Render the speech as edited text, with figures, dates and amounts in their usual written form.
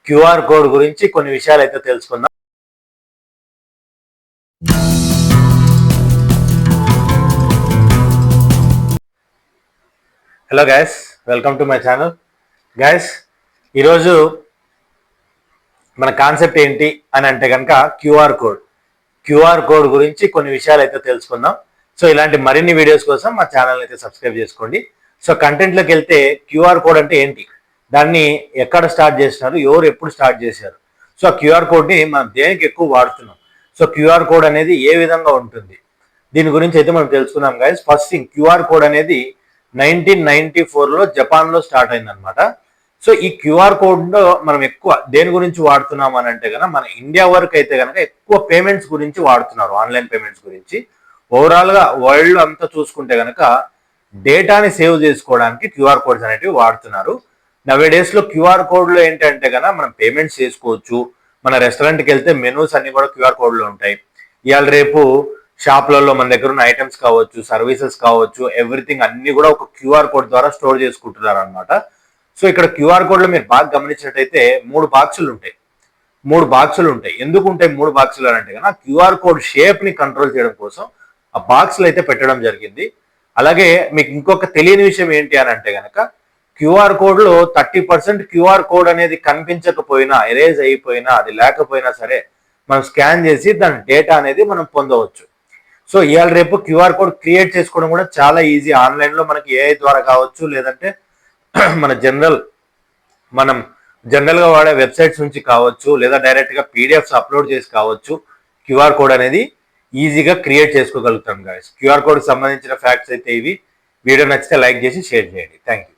QR code గురించి కొన్ని విషయాలు అయితే తెలుసుకుందాం. Hello guys, welcome to my channel. Guys, ఈరోజు మన కాన్సెప్ట్ ఏంటి అని అంటే కనుక క్యూఆర్ కోడ్ గురించి కొన్ని విషయాలు అయితే తెలుసుకుందాం. సో ఇలాంటి మరిన్ని వీడియోస్ కోసం మా ఛానల్ అయితే సబ్స్క్రైబ్ చేసుకోండి. సో కంటెంట్లోకి వెళ్తే క్యూఆర్ కోడ్ అంటే ఏంటి, దాన్ని ఎక్కడ స్టార్ట్ చేసినారు, ఎవరు ఎప్పుడు స్టార్ట్ చేశారు, సో ఆ క్యూఆర్ కోడ్ని మనం దేనికి ఎక్కువ వాడుతున్నాం, సో క్యూఆర్ కోడ్ అనేది ఏ విధంగా ఉంటుంది, దీని గురించి అయితే మనం తెలుసుకున్నాం guys. First thing, QR code అనేది 1994లో జపాన్లో స్టార్ట్ అయిందనమాట. సో ఈ క్యూఆర్ కోడ్లో మనం ఎక్కువ దేని గురించి వాడుతున్నాం అని అంటే కనుక మన ఇండియా వరకు అయితే కనుక ఎక్కువ పేమెంట్స్ గురించి వాడుతున్నారు, ఆన్లైన్ పేమెంట్స్ గురించి. ఓవరాల్గా వరల్డ్ అంతా చూసుకుంటే కనుక డేటాని సేవ్ చేసుకోవడానికి క్యూఆర్ కోడ్స్ అనేటివి వాడుతున్నారు. నవేడేస్లో క్యూఆర్ కోడ్లో ఏంటంటే కనుక మనం పేమెంట్స్ చేసుకోవచ్చు. మన రెస్టారెంట్కి వెళ్తే మెనూస్ అన్ని కూడా క్యూఆర్ కోడ్లో ఉంటాయి. ఇవాళ రేపు షాప్లలో మన దగ్గర ఉన్న ఐటమ్స్ కావచ్చు, సర్వీసెస్ కావచ్చు, ఎవ్రీథింగ్ అన్ని కూడా ఒక క్యూఆర్ కోడ్ ద్వారా స్టోర్ చేసుకుంటున్నారు అనమాట. సో ఇక్కడ క్యూఆర్ కోడ్లో మీరు బాగా గమనించినట్టయితే మూడు బాక్సులు ఉంటాయి. ఎందుకు ఉంటాయి మూడు బాక్సులు అని అంటే కనుక క్యూఆర్ కోడ్ షేప్ని కంట్రోల్ చేయడం కోసం ఆ బాక్సులు అయితే పెట్టడం జరిగింది. అలాగే మీకు ఇంకొక తెలియని విషయం ఏంటి అని అంటే కనుక క్యూఆర్ కోడ్లో 30% క్యూఆర్ కోడ్ అనేది కనిపించకపోయినా, ఎరేజ్ అయిపోయినా, అది లేకపోయినా సరే మనం స్కాన్ చేసి దాని డేటా అనేది మనం పొందవచ్చు. సో ఇవాళ రేపు క్యూఆర్ కోడ్ క్రియేట్ చేసుకోవడం కూడా చాలా ఈజీ. ఆన్లైన్లో మనకి ఏఐ ద్వారా కావచ్చు, లేదంటే మనం జనరల్గా వాడే వెబ్సైట్స్ నుంచి కావచ్చు, లేదా డైరెక్ట్గా పీడిఎఫ్స్ అప్లోడ్ చేసి కావచ్చు, క్యూఆర్ కోడ్ అనేది ఈజీగా క్రియేట్ చేసుకోగలుగుతాం గాయస్. క్యూఆర్ కోడ్కి సంబంధించిన ఫ్యాక్ట్స్ అయితే ఇవి. వీడియో నచ్చితే లైక్ చేసి షేర్ చేయండి. Thank you.